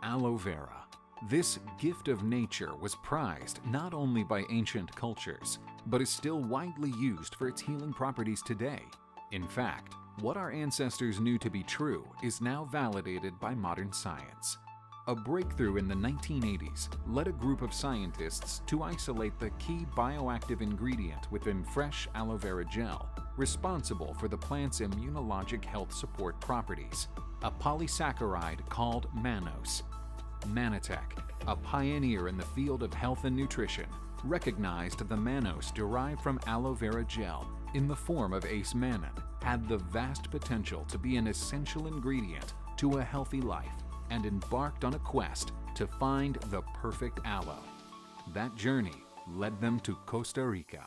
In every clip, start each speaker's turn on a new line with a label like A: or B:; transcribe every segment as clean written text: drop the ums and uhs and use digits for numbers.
A: aloe vera. This gift of nature was prized not only by ancient cultures, but is still widely used for its healing properties today. In fact, what our ancestors knew to be true is now validated by modern science. A breakthrough in the 1980s led a group of scientists to isolate the key bioactive ingredient within fresh aloe vera gel, responsible for the plant's immunologic health support properties, a polysaccharide called mannose. Mannatech, a pioneer in the field of health and nutrition, recognized the mannose derived from aloe vera gel in the form of acemannan had the vast potential to be an essential ingredient to a healthy life, and embarked on a quest to find the perfect aloe. That journey led them to Costa Rica.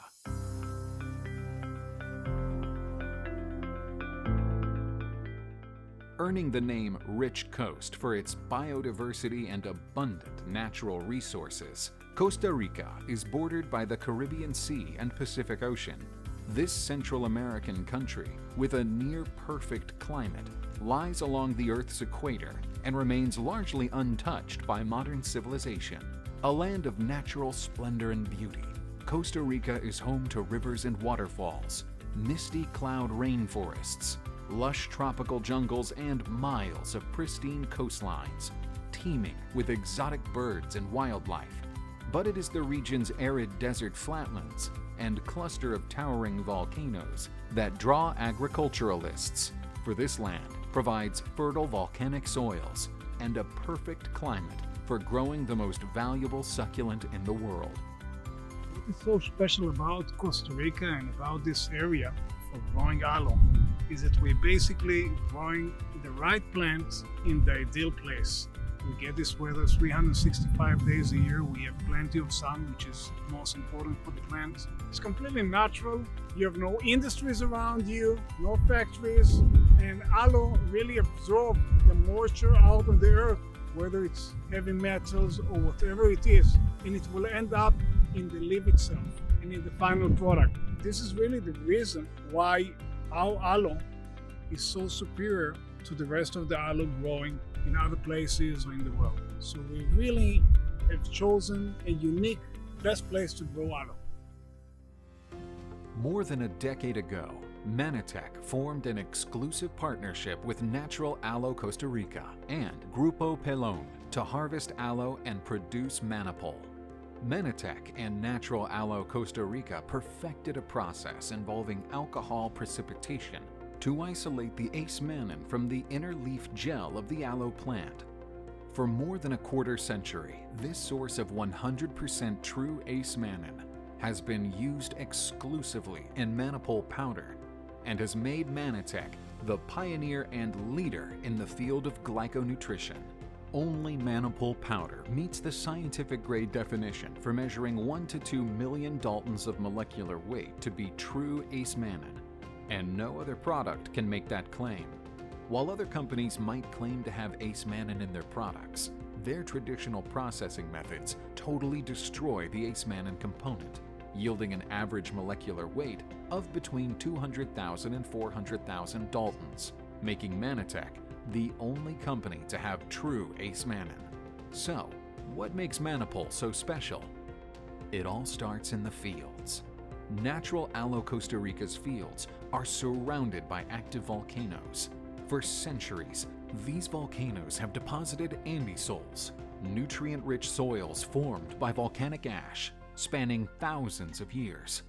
A: Earning the name Rich Coast for its biodiversity and abundant natural resources, Costa Rica is bordered by the Caribbean Sea and Pacific Ocean. This Central American country, with a near-perfect climate, lies along the Earth's equator and remains largely untouched by modern civilization. A land of natural splendor and beauty, Costa Rica is home to rivers and waterfalls, misty cloud rainforests, lush tropical jungles, and miles of pristine coastlines, teeming with exotic birds and wildlife. But it is the region's arid desert flatlands and cluster of towering volcanoes that draw agriculturalists, for this land provides fertile volcanic soils and a perfect climate for growing the most valuable succulent in the world.
B: What is so special about Costa Rica and about this area for growing aloe is that we're basically growing the right plants in the ideal place. We get this weather 365 days a year. We have plenty of sun, which is most important for the plants. It's completely natural. You have no industries around you, no factories, and aloe really absorbs the moisture out of the earth, whether it's heavy metals or whatever it is, and it will end up in the leaf itself and in the final product. This is really the reason why our aloe is so superior to the rest of the aloe growing in other places or in the world. So we really have chosen a unique, best place to grow aloe.
A: More than a decade ago, Mannatech formed an exclusive partnership with Natural Aloe Costa Rica and Grupo Pelon to harvest aloe and produce Manapol. Mannatech and Natural Aloe Costa Rica perfected a process involving alcohol precipitation to isolate the acemannan from the inner leaf gel of the aloe plant. For more than a quarter century, this source of 100% true acemannan has been used exclusively in Manapol powder and has made Mannatech the pioneer and leader in the field of glyconutrition. Only Manapol powder meets the scientific grade definition for measuring 1 to 2 million daltons of molecular weight to be true acemannan, and no other product can make that claim. While other companies might claim to have acemannan in their products, their traditional processing methods totally destroy the acemannan component, yielding an average molecular weight of between 200,000 and 400,000 daltons, making Mannatech the only company to have true acemannan. So, what makes Manapol so special? It all starts in the fields. Natural Aloe Costa Rica's fields are surrounded by active volcanoes. For centuries, these volcanoes have deposited andisols, nutrient-rich soils formed by volcanic ash, spanning thousands of years.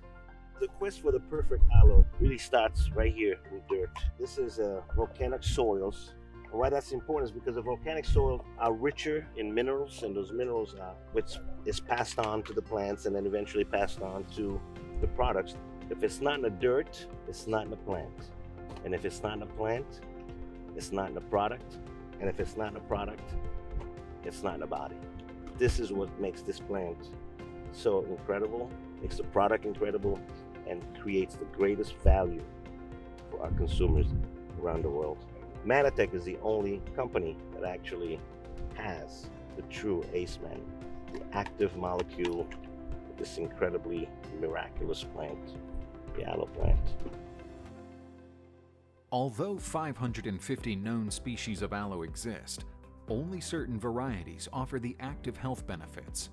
C: The quest for the perfect aloe really starts right here with dirt. This is volcanic soils. And why that's important is because the volcanic soils are richer in minerals, and those minerals are which is passed on to the plants and then eventually passed on to the products. If it's not in the dirt, it's not in the plant. And if it's not in the plant, it's not in the product. And if it's not in the product, it's not in the body. This is what makes this plant so incredible, makes the product incredible, and creates the greatest value for our consumers around the world. Mannatech is the only company that actually has the true acemannan, the active molecule of this incredibly miraculous plant, the aloe plant.
A: Although 550 known species of aloe exist, only certain varieties offer the active health benefits.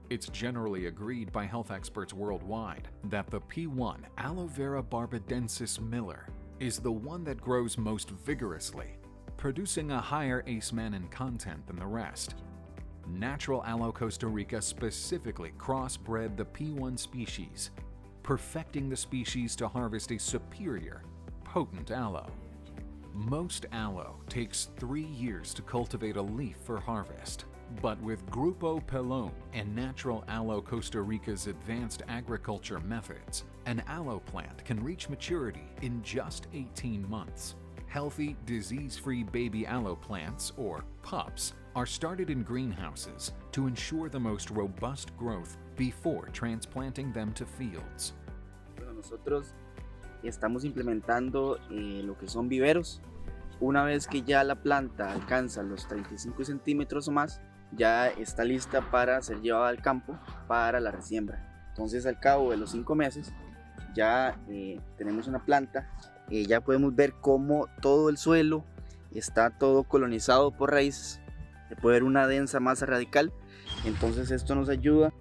A: It's generally agreed by health experts worldwide that the P1 Aloe Vera barbadensis Miller is the one that grows most vigorously, producing a higher Acemannan content than the rest. Natural Aloe Costa Rica specifically crossbred the P1 species, perfecting the species to harvest a superior, potent aloe. Most aloe takes 3 years to cultivate a leaf for harvest, but with Grupo Pelon and Natural Aloe Costa Rica's advanced agriculture methods, an aloe plant can reach maturity in just 18 months. Healthy, disease-free baby aloe plants, or pups, are started in greenhouses to ensure the most robust growth before transplanting them to fields.
D: Bueno, nosotros estamos implementando lo que son viveros. Una vez que ya la planta alcanza los 35 centímetros o más, ya está lista para ser llevada al campo para la resiembra. Entonces, al cabo de los 5 meses, ya tenemos una planta. Ya podemos ver cómo todo el suelo está todo colonizado por raíces. Se puede ver una densa masa radical. Entonces, esto nos ayuda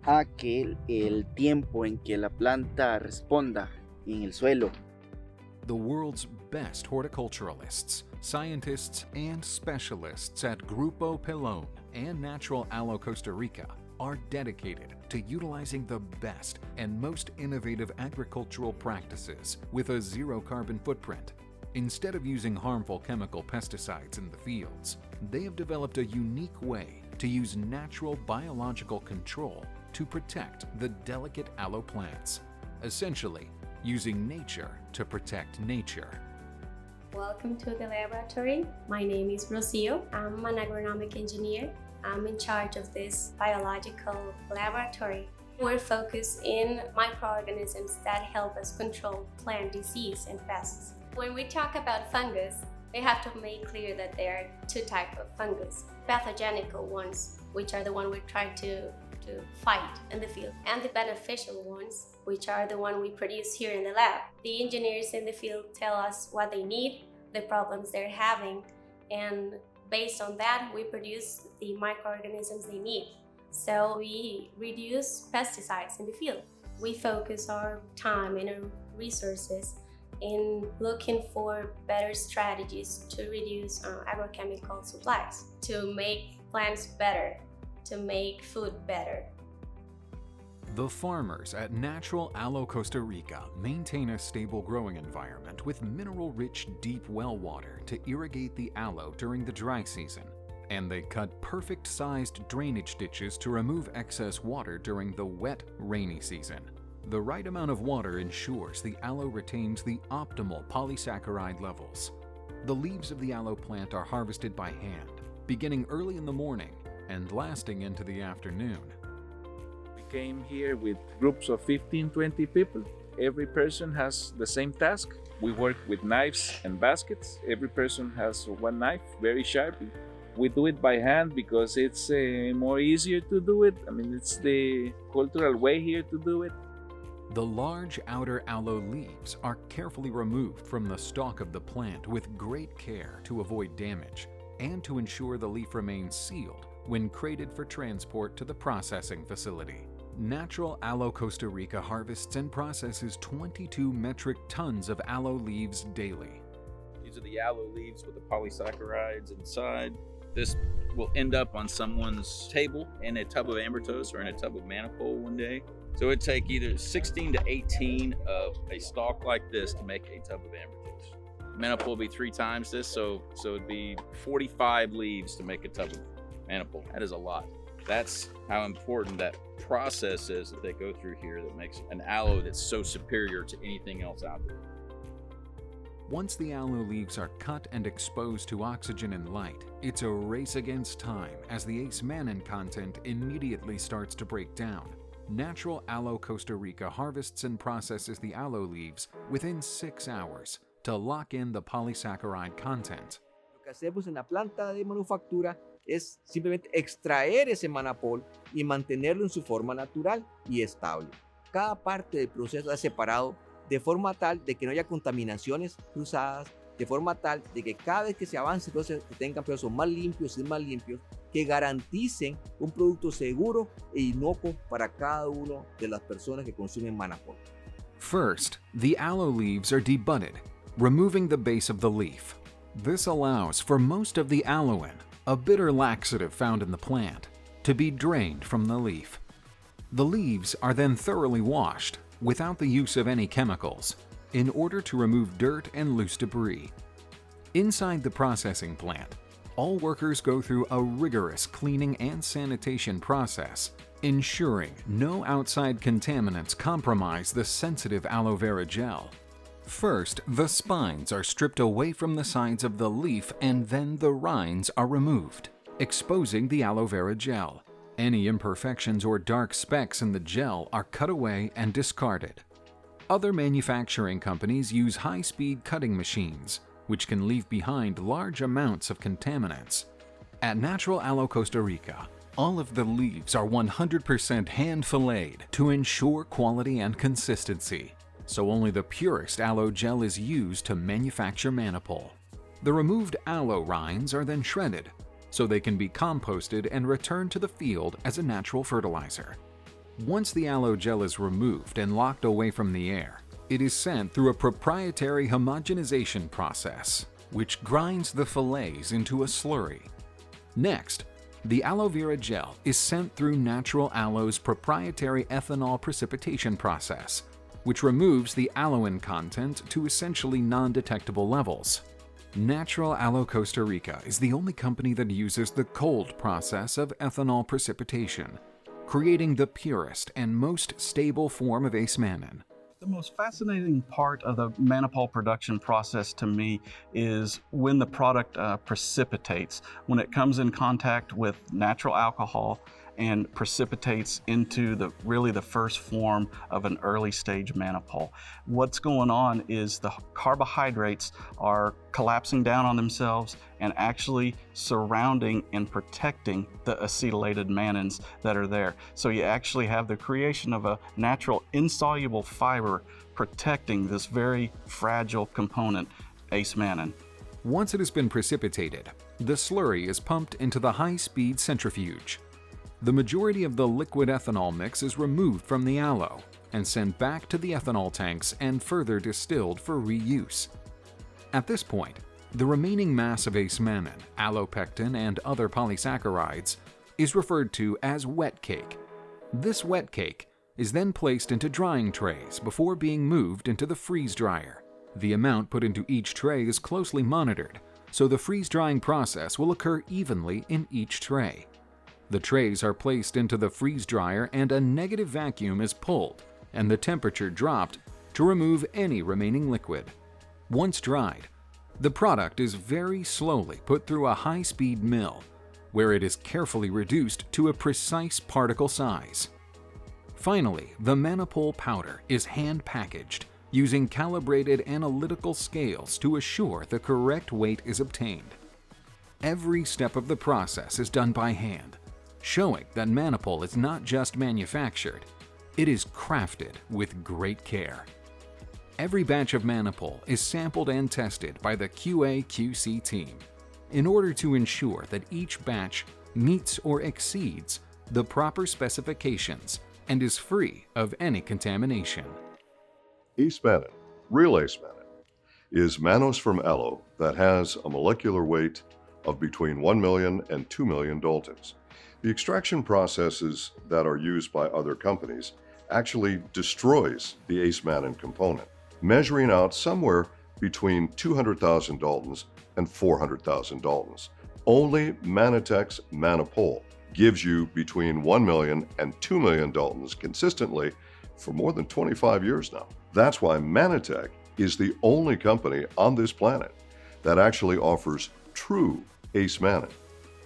D: a que el tiempo en que la planta responda en el suelo.
A: The world's best horticulturalists, scientists, and specialists at Grupo Pelon and Natural Aloe Costa Rica are dedicated to utilizing the best and most innovative agricultural practices with a zero carbon footprint. Instead of using harmful chemical pesticides in the fields, they have developed a unique way to use natural biological control to protect the delicate aloe plants, essentially using nature to protect nature.
E: Welcome to the laboratory. My name is Rocio. I'm an agronomic engineer. I'm in charge of this biological laboratory. We're focused in microorganisms that help us control plant disease and pests. When we talk about fungus, we have to make clear that there are 2 types of fungus. Pathogenical ones, which are the one we're trying to fight in the field, and the beneficial ones, which are the one we produce here in the lab. The engineers in the field tell us what they need, the problems they're having, and based on that, we produce the microorganisms they need. So we reduce pesticides in the field. We focus our time and our resources in looking for better strategies to reduce agrochemical supplies, to make plants better, to make food better.
A: The farmers at Natural Aloe Costa Rica maintain a stable growing environment with mineral-rich deep well water to irrigate the aloe during the dry season, and they cut perfect-sized drainage ditches to remove excess water during the wet, rainy season. The right amount of water ensures the aloe retains the optimal polysaccharide levels. The leaves of the aloe plant are harvested by hand, beginning early in the morning and lasting into the afternoon.
F: We came here with groups of 15-20 people. Every person has the same task. We work with knives and baskets. Every person has one knife, very sharp. We do it by hand because it's more easier to do it. I mean, it's the cultural way here to do it.
A: The large outer aloe leaves are carefully removed from the stalk of the plant with great care to avoid damage and to ensure the leaf remains sealed when crated for transport to the processing facility. Natural Aloe Costa Rica harvests and processes 22 metric tons of aloe leaves daily.
G: These are the aloe leaves with the polysaccharides inside. This will end up on someone's table in a tub of ambertos or in a tub of Mannapol one day. So it'd take either 16 to 18 of a stalk like this to make a tub of ambertos. Mannapol would be 3 times this, so it'd be 45 leaves to make a tub of Mannapol. That is a lot. That's how important that process is that they go through here that makes an aloe that's so superior to anything else out there.
A: Once the aloe leaves are cut and exposed to oxygen and light, it's a race against time as the Acemannan content immediately starts to break down. Natural Aloe Costa Rica harvests and processes the aloe leaves within 6 hours to lock in the polysaccharide content.
H: Lo que hacemos en la planta de manufactura es simplemente extraer ese manapol y mantenerlo en su forma natural y estable. Cada parte del proceso es separado de forma tal de que no haya contaminaciones cruzadas de forma tal de que cada vez que se avance, entonces se tengan procesos más limpios y más limpios que garanticen un producto seguro e inocuo para cada una de las personas que consumen Manapol.
A: First, the aloe leaves are debudded, removing the base of the leaf. This allows for most of the aloin, a bitter laxative found in the plant, to be drained from the leaf. The leaves are then thoroughly washed, without the use of any chemicals, in order to remove dirt and loose debris. Inside the processing plant, all workers go through a rigorous cleaning and sanitation process, ensuring no outside contaminants compromise the sensitive aloe vera gel. First, the spines are stripped away from the sides of the leaf and then the rinds are removed, exposing the aloe vera gel. Any imperfections or dark specks in the gel are cut away and discarded. Other manufacturing companies use high-speed cutting machines, which can leave behind large amounts of contaminants. At Natural Aloe Costa Rica, all of the leaves are 100% hand-filleted to ensure quality and consistency, so only the purest aloe gel is used to manufacture Manapol. The removed aloe rinds are then shredded, so they can be composted and returned to the field as a natural fertilizer. Once the aloe gel is removed and locked away from the air, it is sent through a proprietary homogenization process, which grinds the fillets into a slurry. Next, the aloe vera gel is sent through Natural Aloe's proprietary ethanol precipitation process, which removes the aloin content to essentially non-detectable levels. Natural Aloe Costa Rica is the only company that uses the cold process of ethanol precipitation, creating the purest and most stable form of Acemanano.
I: The most fascinating part of the Manapol production process to me is when the product precipitates, when it comes in contact with natural alcohol and precipitates into the first form of an early stage Manapol. What's going on is the carbohydrates are collapsing down on themselves and actually surrounding and protecting the acetylated mannans that are there. So you actually have the creation of a natural insoluble fiber protecting this very fragile component, Acemanano.
A: Once it has been precipitated, the slurry is pumped into the high-speed centrifuge. The majority of the liquid ethanol mix is removed from the aloe and sent back to the ethanol tanks and further distilled for reuse. At this point, the remaining mass of Acemanano, allopectin, and other polysaccharides is referred to as wet cake. This wet cake is then placed into drying trays before being moved into the freeze dryer. The amount put into each tray is closely monitored, so the freeze drying process will occur evenly in each tray. The trays are placed into the freeze dryer and a negative vacuum is pulled and the temperature dropped to remove any remaining liquid. Once dried, the product is very slowly put through a high-speed mill, where it is carefully reduced to a precise particle size. Finally, the Manapol powder is hand-packaged using calibrated analytical scales to assure the correct weight is obtained. Every step of the process is done by hand, showing that Manapol is not just manufactured, it is crafted with great care. Every batch of Manapol is sampled and tested by the QA/QC team in order to ensure that each batch meets or exceeds the proper specifications and is free of any contamination.
J: Acemanano, real Acemanano, is mannose from aloe that has a molecular weight of between 1 million and 2 million daltons. The extraction processes that are used by other companies actually destroys the Acemanano component, measuring out somewhere between 200,000 daltons and 400,000 daltons. Only Mannatech's Manapol gives you between 1 million and 2 million daltons consistently for more than 25 years now. That's why Mannatech is the only company on this planet that actually offers true Acemanano.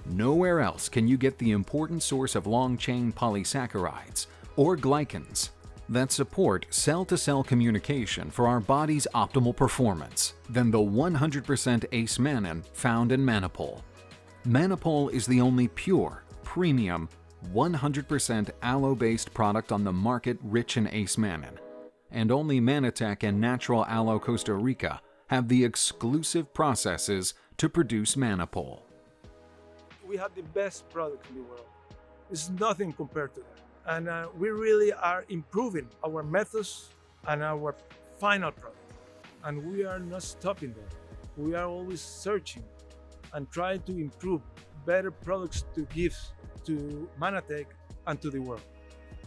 A: Nowhere else can you get the important source of long-chain polysaccharides, or glycans, that support cell-to-cell communication for our body's optimal performance than the 100% Acemanano found in Manapol. Manapol is the only pure, premium, 100% aloe-based product on the market rich in Acemanano, and only Mannatech and Natural Aloe Costa Rica have the exclusive processes to produce Manapol.
K: We have the best product in the world. It's nothing compared to that. And we really are improving our methods and our final product. And we are not stopping there. We are always searching and trying to improve better products to give to Mannatech and to the world.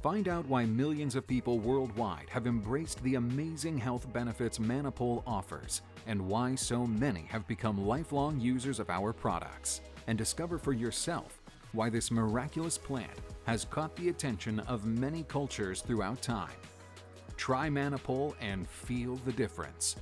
A: Find out why millions of people worldwide have embraced the amazing health benefits Manapol offers and why so many have become lifelong users of our products. And discover for yourself why this miraculous plant has caught the attention of many cultures throughout time. Try Manapol and feel the difference.